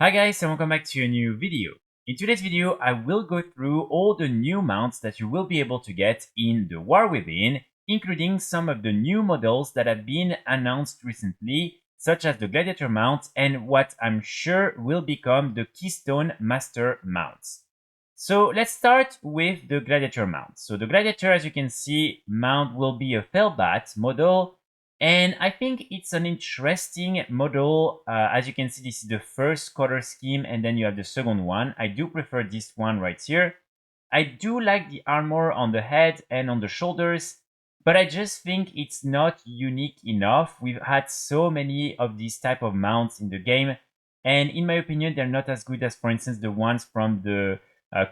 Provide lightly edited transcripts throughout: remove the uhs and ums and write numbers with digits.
Hi guys, and welcome back to a new video. In today's video, I will go through all the new mounts that you will be able to get in the War Within, including some of the new models that have been announced recently, such as the Gladiator Mount and what I'm sure will become the Keystone Master Mounts. So let's start with the Gladiator Mount. So the Gladiator, as you can see, mount will be a Fellbat model, and I think it's an interesting model. As you can see, this is the first color scheme, and then you have the second one. I do prefer this one right here. I do like the armor on the head and on the shoulders, but I just think it's not unique enough. We've had so many of these type of mounts in the game, and in my opinion, they're not as good as, for instance, the ones from the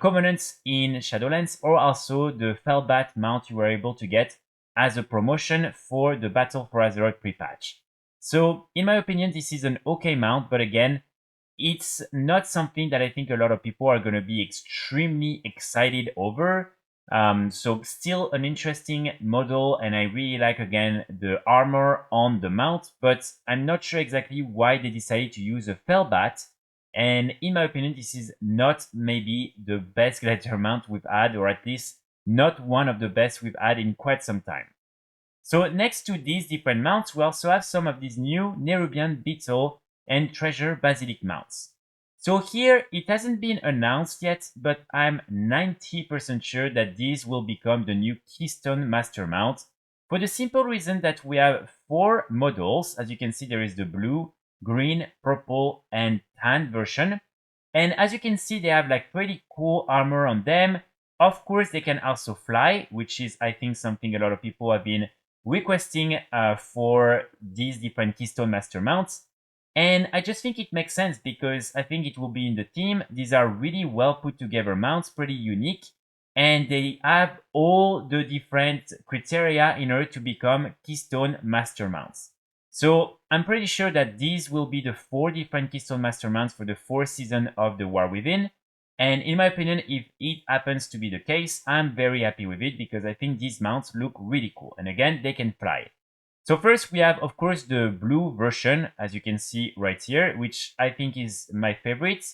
Covenants in Shadowlands, or also the Fellbat mount you were able to get as a promotion for the Battle for Azeroth pre-patch. So, in my opinion, this is an okay mount, but again, it's not something that I think a lot of people are going to be extremely excited over. So still an interesting model, and I really like, again, the armor on the mount, but I'm not sure exactly why they decided to use a Fellbat. And in my opinion, this is not maybe the best Gladiator mount we've had, or at least not one of the best we've had in quite some time. So next to these different mounts, we also have some of these new Nerubian Beetle and Treasure Basilisk mounts. So here, it hasn't been announced yet, but I'm 90% sure that these will become the new Keystone Master Mount, for the simple reason that we have 4 models. As you can see, there is the blue, green, purple, and tan version. And as you can see, they have like pretty cool armor on them. Of course, they can also fly, which is, I think, something a lot of people have been requesting for these different Keystone Master Mounts. And I just think it makes sense because I think it will be in the team. These are really well put together mounts, pretty unique. And they have all the different criteria in order to become Keystone Master Mounts. So I'm pretty sure that these will be the 4 different Keystone Master Mounts for the 4th season of the War Within. And in my opinion, if it happens to be the case, I'm very happy with it because I think these mounts look really cool. And again, they can fly. So first we have, of course, the blue version, as you can see right here, which I think is my favorite.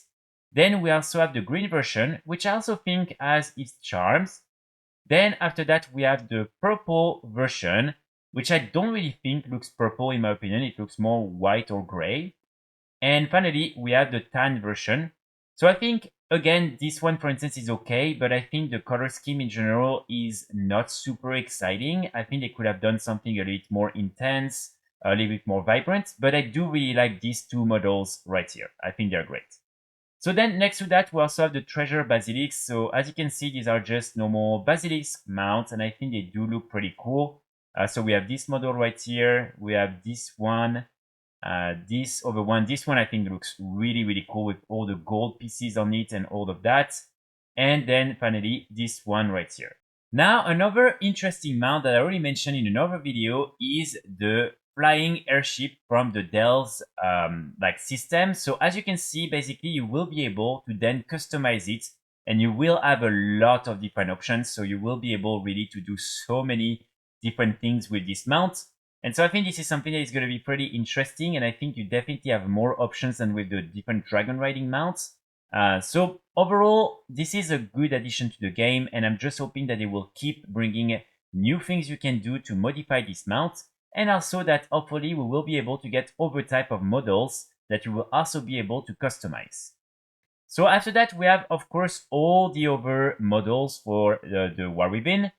Then we also have the green version, which I also think has its charms. Then after that, we have the purple version, which I don't really think looks purple in my opinion. It looks more white or gray. And finally, we have the tan version. So I think, again, this one, for instance, is okay, but I think the color scheme in general is not super exciting. I think they could have done something a little bit more intense, a little bit more vibrant, but I do really like these 2 models right here. I think they're great. So then next to that, we also have the Treasure Basilisk. So as you can see, these are just normal Basilisk mounts, and I think they do look pretty cool. So we have this model right here. We have this one. This other one, this one I think looks really, really cool with all the gold pieces on it and all of that. And then finally, this one right here. Now, another interesting mount that I already mentioned in another video is the flying airship from the Dell's system. So as you can see, basically you will be able to then customize it, and you will have a lot of different options. So you will be able really to do so many different things with this mount. And so I think this is something that is going to be pretty interesting, and I think you definitely have more options than with the different dragon riding mounts. So overall, this is a good addition to the game, and I'm just hoping that they will keep bringing new things you can do to modify this mount, and also that hopefully we will be able to get other type of models that you will also be able to customize. So after that, we have, of course, all the other models for the War Within.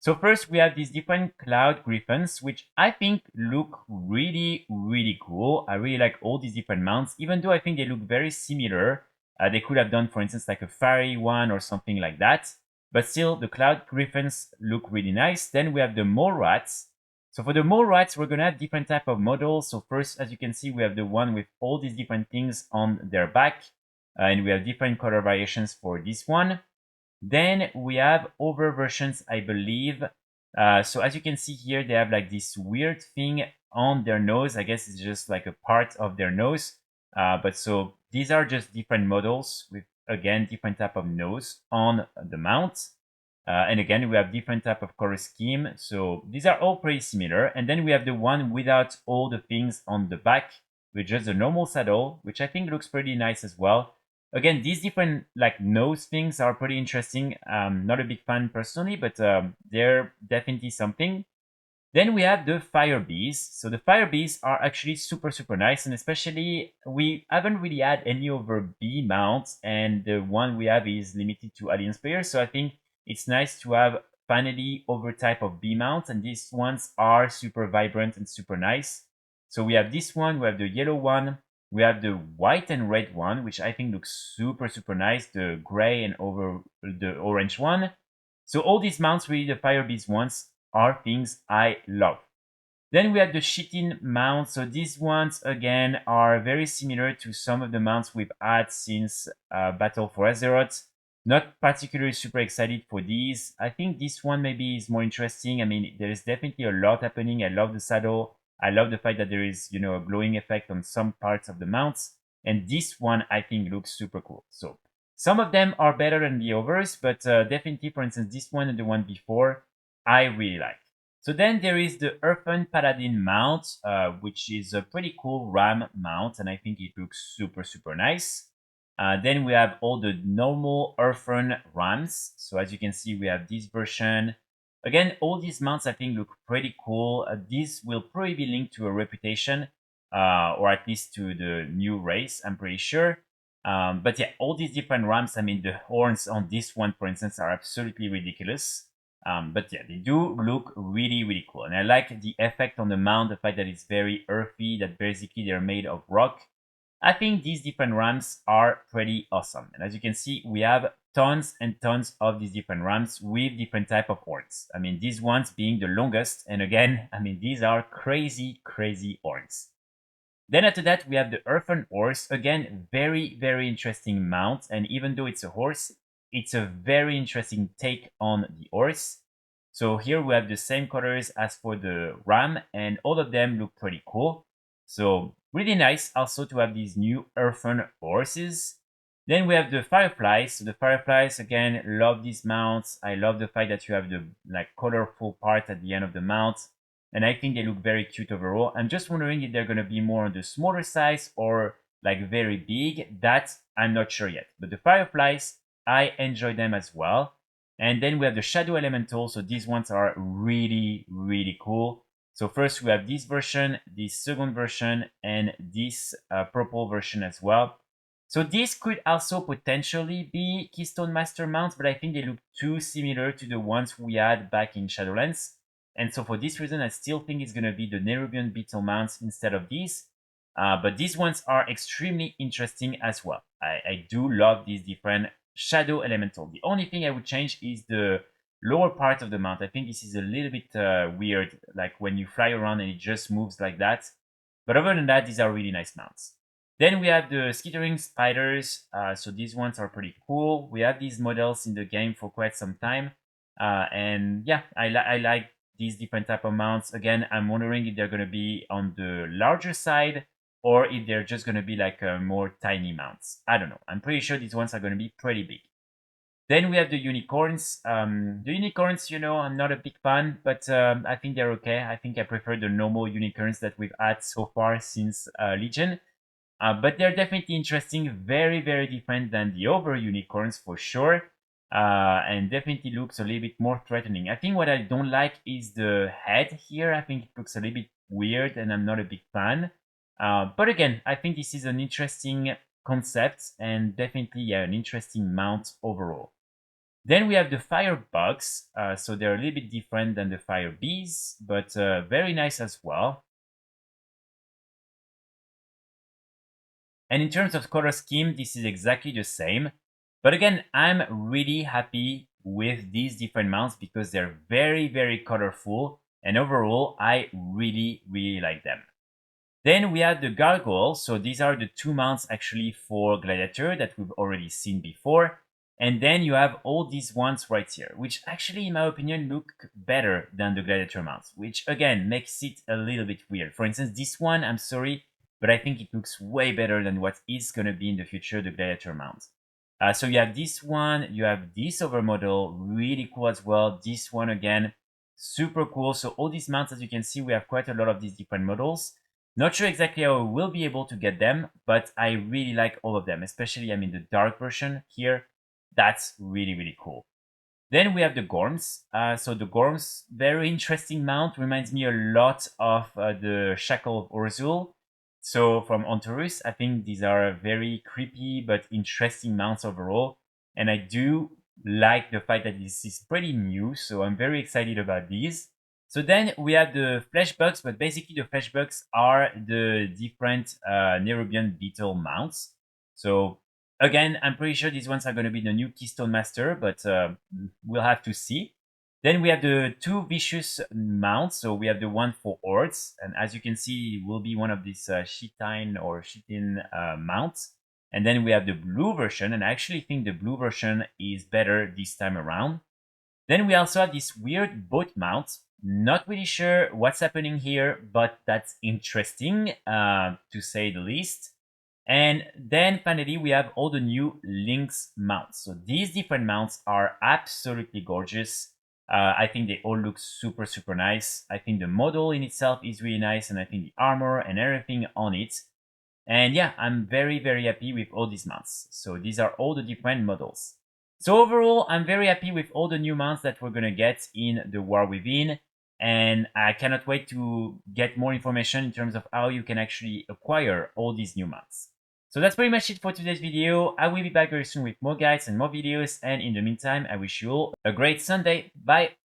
So first, we have these different cloud Griffins, which I think look really, really cool. I really like all these different mounts, even though I think they look very similar. They could have done, for instance, like a fairy one or something like that. But still, the cloud Griffins look really nice. Then we have the mole rats. So for the mole rats, we're going to have different type of models. So first, as you can see, we have the one with all these different things on their back. And we have different color variations for this one. Then we have other versions, I believe. So as you can see here, they have like this weird thing on their nose. I guess it's just like a part of their nose. But so these are just different models with, again, different type of nose on the mount. And again, we have different type of color scheme. So these are all pretty similar. And then we have the one without all the things on the back. with just a normal saddle, which I think looks pretty nice as well. Again, these different like nose things are pretty interesting. Not a big fan personally, but they're definitely something. Then we have the fire bees. So the fire bees are actually super nice, and especially we haven't really had any other bee mounts, and the one we have is limited to alliance players. So I think it's nice to have finally other type of bee mounts, and these ones are super vibrant and super nice. So we have this one, we have the yellow one, we have the white and red one, which I think looks super nice. The gray and over the orange one. So all these mounts, really the fire bees ones, are things I love. Then we have the Chitin mount. So these ones, again, are very similar to some of the mounts we've had since Battle for Azeroth. Not particularly super excited for these. I think this one maybe is more interesting. I mean, there is definitely a lot happening. I love the saddle. I love the fact that there is, you know, a glowing effect on some parts of the mounts. And this one, I think, looks super cool. So some of them are better than the others, but definitely, for instance, this one and the one before, I really like. So then there is the Earthen Paladin mount, which is a pretty cool ram mount, and I think it looks super nice. Then we have all the normal Earthen rams. So as you can see, we have this version. Again, all these mounts I think look pretty cool. These will probably be linked to a reputation, or at least to the new race, I'm pretty sure. But yeah, all these different rams, I mean, the horns on this one, for instance, are absolutely ridiculous. But yeah, they do look really cool. And I like the effect on the mount, the fact that it's very earthy, that basically they're made of rock. I think these different rams are pretty awesome. And as you can see, we have tons and tons of these different rams with different type of horns. I mean, these ones being the longest. And again, I mean, these are crazy horns. Then after that, we have the Earthen Horse. Again, very interesting mount. And even though it's a horse, it's a very interesting take on the horse. So here we have the same colors as for the ram, and all of them look pretty cool. So really nice also to have these new Earthen horses. Then we have the Fireflies. So the Fireflies, again, love these mounts. I love the fact that you have the like colorful part at the end of the mount. And I think they look very cute overall. I'm just wondering if they're going to be more on the smaller size or like very big. That I'm not sure yet. But the Fireflies, I enjoy them as well. And then we have the Shadow Elementals. So these ones are really cool. So first we have this version, this second version, and this purple version as well. So this could also potentially be Keystone Master mounts, but I think they look too similar to the ones we had back in Shadowlands. And so for this reason, I still think it's going to be the Nerubian Beetle mounts instead of these. But these ones are extremely interesting as well. I do love these different Shadow Elemental. The only thing I would change is the lower part of the mount. I think this is a little bit weird, like when you fly around and it just moves like that. But other than that, these are really nice mounts. Then we have the Skittering spiders. So these ones are pretty cool. We have these models in the game for quite some time. And yeah, I like these different type of mounts. Again, I'm wondering if they're going to be on the larger side or if they're just going to be like more tiny mounts. I don't know. I'm pretty sure these ones are going to be pretty big. Then we have the unicorns. The unicorns, you know, I'm not a big fan, but I think they're okay. I think I prefer the normal unicorns that we've had so far since Legion. But they're definitely interesting, very different than the other unicorns for sure. And definitely looks a little bit more threatening. I think what I don't like is the head here. I think it looks a little bit weird and I'm not a big fan. But again, I think this is an interesting concept and definitely yeah, an interesting mount overall. Then we have the Firebugs. So they're a little bit different than the Fire Bees, but very nice as well. And in terms of color scheme, this is exactly the same. But again, I'm really happy with these different mounts because they're very colorful. And overall, I really like them. Then we have the Gargoyle. So these are the two mounts actually for Gladiator that we've already seen before. And then you have all these ones right here, which actually, in my opinion, look better than the Gladiator mounts, which again makes it a little bit weird. For instance, this one, I'm sorry, but I think it looks way better than what is going to be in the future, the Gladiator mount. So you have this one, you have this over model, really cool as well. This one again, super cool. So all these mounts, as you can see, we have quite a lot of these different models. Not sure exactly how I will be able to get them, but I really like all of them, especially, I mean, the dark version here. That's really, really cool. Then we have the Gorms. So the Gorms, very interesting mount, reminds me a lot of the Shackle of Orzul. So from Ontorus, I think these are very creepy but interesting mounts overall. And I do like the fact that this is pretty new, so I'm very excited about these. So then we have the Fleshbugs, but basically the Fleshbugs are the different Nerubian Beetle mounts. So again, I'm pretty sure these ones are going to be the new Keystone Master, but we'll have to see. Then we have the two vicious mounts. So we have the one for Hordes, and as you can see, it will be one of these Chitin mounts. And then we have the blue version, and I actually think the blue version is better this time around. Then we also have this weird boat mount. Not really sure what's happening here, but that's interesting to say the least. And then finally, we have all the new Lynx mounts. So these different mounts are absolutely gorgeous. I think they all look super, super nice. I think the model in itself is really nice, and I think the armor and everything on it. And yeah, I'm very, very happy with all these mounts. So these are all the different models. So overall, I'm very happy with all the new mounts that we're gonna get in the War Within. And I cannot wait to get more information in terms of how you can actually acquire all these new mounts. So that's pretty much it for today's video. I will be back very soon with more guides and more videos. And in the meantime, I wish you all a great Sunday. Bye!